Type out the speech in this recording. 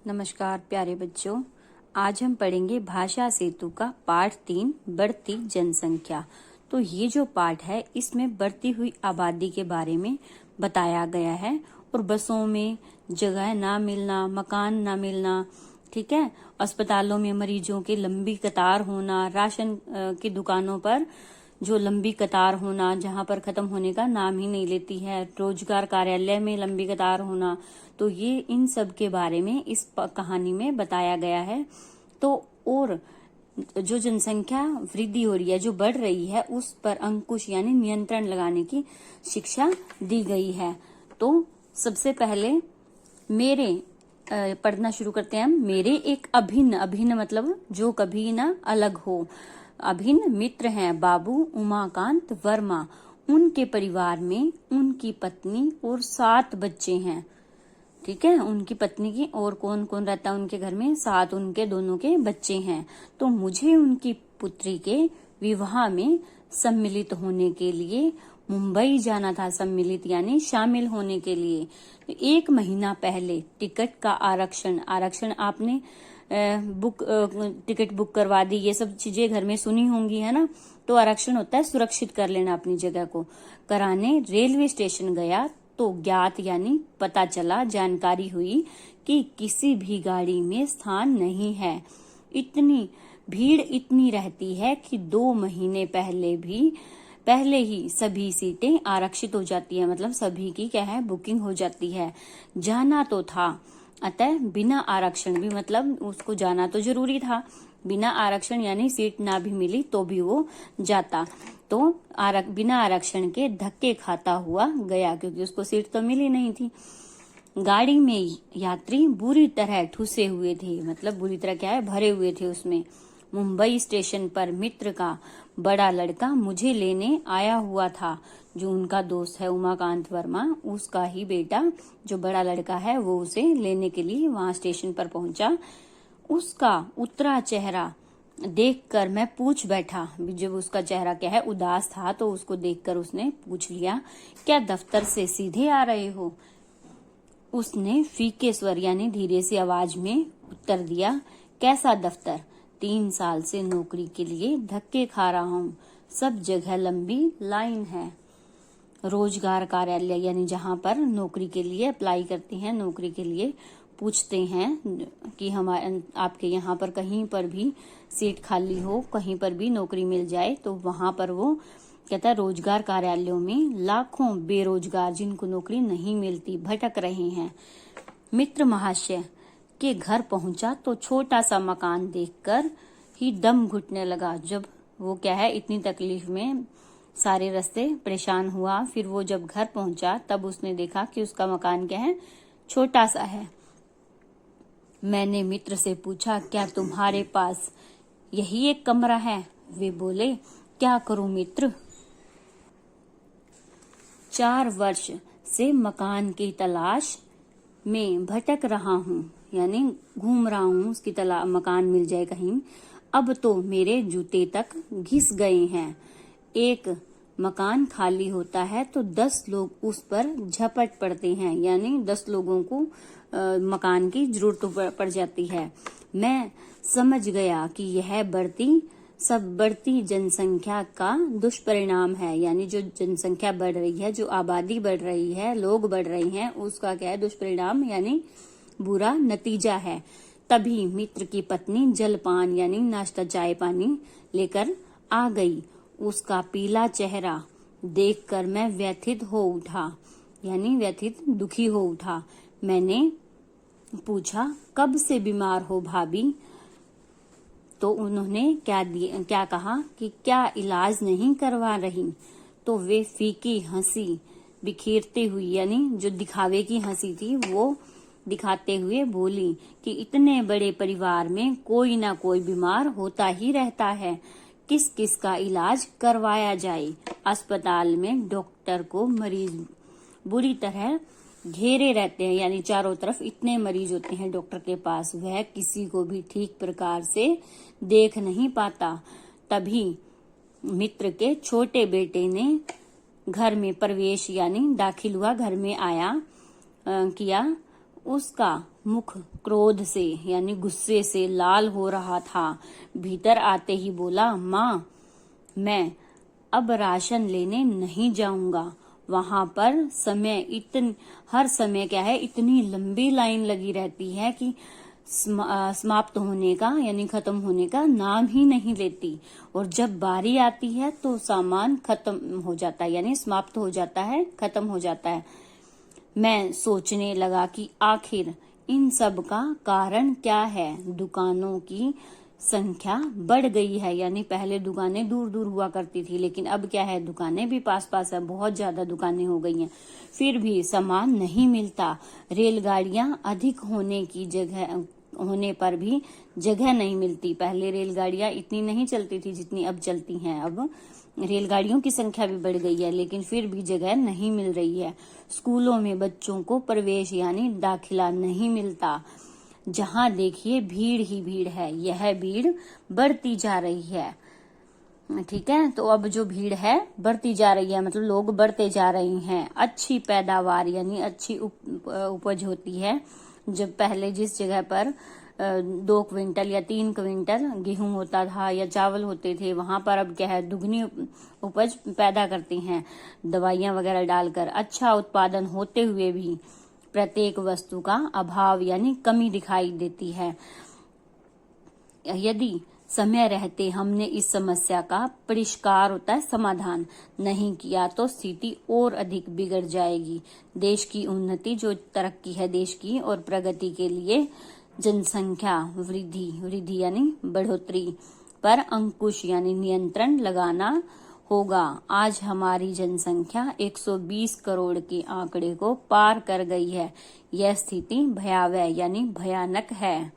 नमस्कार प्यारे बच्चों। आज हम पढ़ेंगे भाषा सेतु का पाठ 3 बढ़ती जनसंख्या। तो ये जो पाठ है इसमें बढ़ती हुई आबादी के बारे में बताया गया है और बसों में जगह ना मिलना, मकान ना मिलना, ठीक है, अस्पतालों में मरीजों की लंबी कतार होना, राशन की दुकानों पर जो लंबी कतार होना जहां पर खत्म होने का नाम ही नहीं लेती है, रोजगार कार्यालय में लंबी कतार होना, तो ये इन सब के बारे में इस कहानी में बताया गया है। तो और जो जनसंख्या वृद्धि हो रही है, जो बढ़ रही है, उस पर अंकुश यानी नियंत्रण लगाने की शिक्षा दी गई है। तो सबसे पहले मेरे पढ़ना शुरू करते हैं हम। मेरे एक अभिन्न, अभिन्न मतलब जो कभी ना अलग हो, अभिन्न मित्र हैं बाबू उमाकांत वर्मा। उनके परिवार में उनकी पत्नी और 7 बच्चे हैं। ठीक है, उनकी पत्नी की और कौन कौन रहता है उनके घर में? 7 उनके दोनों के बच्चे हैं। तो मुझे उनकी पुत्री के विवाह में सम्मिलित होने के लिए मुंबई जाना था। सम्मिलित यानी शामिल होने के लिए। तो 1 महीना पहले टिकट का आरक्षण आपने टिकट बुक करवा दी, ये सब चीजें घर में सुनी होंगी, है ना। तो आरक्षण होता है सुरक्षित कर लेना अपनी जगह को। कराने रेलवे स्टेशन गया तो ज्ञात यानी पता चला, जानकारी हुई कि किसी भी गाड़ी में स्थान नहीं है। इतनी भीड़ इतनी रहती है कि 2 महीने पहले ही सभी सीटें आरक्षित हो जाती है। मतलब सभी की क्या है, बुकिंग हो जाती है। जाना तो था, अतः बिना आरक्षण भी, मतलब उसको जाना तो जरूरी था। बिना आरक्षण यानी सीट ना भी मिली तो भी वो जाता। तो बिना आरक्षण के धक्के खाता हुआ गया, क्योंकि उसको सीट तो मिली नहीं थी। गाड़ी में यात्री बुरी तरह ठुसे हुए थे, मतलब बुरी तरह क्या है, भरे हुए थे उसमें। मुंबई स्टेशन पर मित्र का बड़ा लड़का मुझे लेने आया हुआ था। जो उनका दोस्त है उमाकांत वर्मा, उसका ही बेटा जो बड़ा लड़का है वो उसे लेने के लिए वहां स्टेशन पर पहुंचा। उसका उतरा चेहरा देखकर मैं पूछ बैठा। जब उसका चेहरा क्या है, उदास था, तो उसको देखकर उसने पूछ लिया, क्या दफ्तर से सीधे आ रहे हो? उसने फीके स्वर यानी धीरे सी आवाज में उत्तर दिया, कैसा दफ्तर? 3 साल से नौकरी के लिए धक्के खा रहा हूँ। सब जगह लंबी लाइन है। रोजगार कार्यालय यानी जहां पर नौकरी के लिए अप्लाई करते हैं, नौकरी के लिए पूछते हैं कि हमारे आपके यहाँ पर कहीं पर भी सीट खाली हो, कहीं पर भी नौकरी मिल जाए, तो वहां पर वो कहता है रोजगार कार्यालयों में लाखों बेरोजगार जिनको नौकरी नहीं मिलती भटक रहे हैं। मित्र महाशय के घर पहुंचा तो छोटा सा मकान देखकर ही दम घुटने लगा। जब वो क्या है, इतनी तकलीफ में सारे रास्ते परेशान हुआ, फिर वो जब घर पहुंचा तब उसने देखा कि उसका मकान क्या है, छोटा सा है। मैंने मित्र से पूछा, क्या तुम्हारे पास यही एक कमरा है? वे बोले, क्या करूं मित्र, 4 वर्ष से मकान की तलाश में भटक रहा हूँ, यानी घूम रहा हूँ, उसकी मकान मिल जाए कहीं। अब तो मेरे जूते तक घिस गए हैं। एक मकान खाली होता है तो 10 लोग उस पर झपट पड़ते हैं, यानी 10 लोगों को मकान की जरूरत पड़ जाती है। मैं समझ गया कि यह बढ़ती जनसंख्या का दुष्परिणाम है, यानी जो जनसंख्या बढ़ रही है, जो आबादी बढ़ रही है, लोग बढ़ रहे हैं, उसका क्या है, दुष्परिणाम यानी बुरा नतीजा है। तभी मित्र की पत्नी जलपान यानी नाश्ता चाय पानी लेकर आ गई। उसका पीला चेहरा देखकर मैं व्यथित हो उठा, यानी व्यथित दुखी हो उठा। मैंने पूछा, कब से बीमार हो भाभी? तो उन्होंने क्या कहा कि क्या इलाज नहीं करवा रही? तो वे फीकी हंसी बिखेरते हुई, यानी जो दिखावे की हंसी थी वो दिखाते हुए बोली कि इतने बड़े परिवार में कोई ना कोई बीमार होता ही रहता है, किस किस का इलाज करवाया जाए। अस्पताल में डॉक्टर को मरीज बुरी तरह घेरे रहते हैं, यानी चारों तरफ इतने मरीज होते हैं डॉक्टर के पास, वह किसी को भी ठीक प्रकार से देख नहीं पाता। तभी मित्र के छोटे बेटे ने घर में प्रवेश यानी दाखिल हुआ, घर में आया किया। उसका मुख क्रोध से यानी गुस्से से लाल हो रहा था। भीतर आते ही बोला, माँ, मैं अब राशन लेने नहीं जाऊंगा। वहां पर हर समय क्या है, इतनी लंबी लाइन लगी रहती है कि समाप्त होने का यानी खत्म होने का नाम ही नहीं लेती। और जब बारी आती है तो सामान खत्म हो जाता है, यानी समाप्त हो जाता है, खत्म हो जाता है। मैं सोचने लगा कि आखिर इन सब का कारण क्या है। दुकानों की संख्या बढ़ गई है, यानी पहले दुकानें दूर दूर हुआ करती थी, लेकिन अब क्या है, दुकानें भी पास पास है, बहुत ज्यादा दुकानें हो गई हैं। फिर भी सामान नहीं मिलता। रेलगाड़ियां अधिक होने पर भी जगह नहीं मिलती। पहले रेलगाड़ियां इतनी नहीं चलती थी जितनी अब चलती हैं। अब रेलगाड़ियों की संख्या भी बढ़ गई है, लेकिन फिर भी जगह नहीं मिल रही है। स्कूलों में बच्चों को प्रवेश यानी दाखिला नहीं मिलता। जहां देखिए भीड़ ही भीड़ है। यह भीड़ बढ़ती जा रही है। ठीक है, तो अब जो भीड़ है बढ़ती जा रही है, मतलब लोग बढ़ते जा रहे हैं। अच्छी पैदावार यानी अच्छी उपज होती है। जब पहले जिस जगह पर 2 क्विंटल या 3 क्विंटल गेहूं होता था या चावल होते थे, वहां पर अब क्या है, दुगनी उपज पैदा करती हैं दवाइयां वगैरह डालकर। अच्छा उत्पादन होते हुए भी प्रत्येक वस्तु का अभाव यानी कमी दिखाई देती है। यदि समय रहते हमने इस समस्या का परिष्कार होता है समाधान नहीं किया तो स्थिति और अधिक बिगड़ जाएगी। देश की उन्नति, जो तरक्की है देश की और प्रगति के लिए जनसंख्या वृद्धि यानी बढ़ोतरी पर अंकुश यानी नियंत्रण लगाना होगा। आज हमारी जनसंख्या 120 करोड़ के आंकड़े को पार कर गई है। यह स्थिति भयावह यानी भयानक है।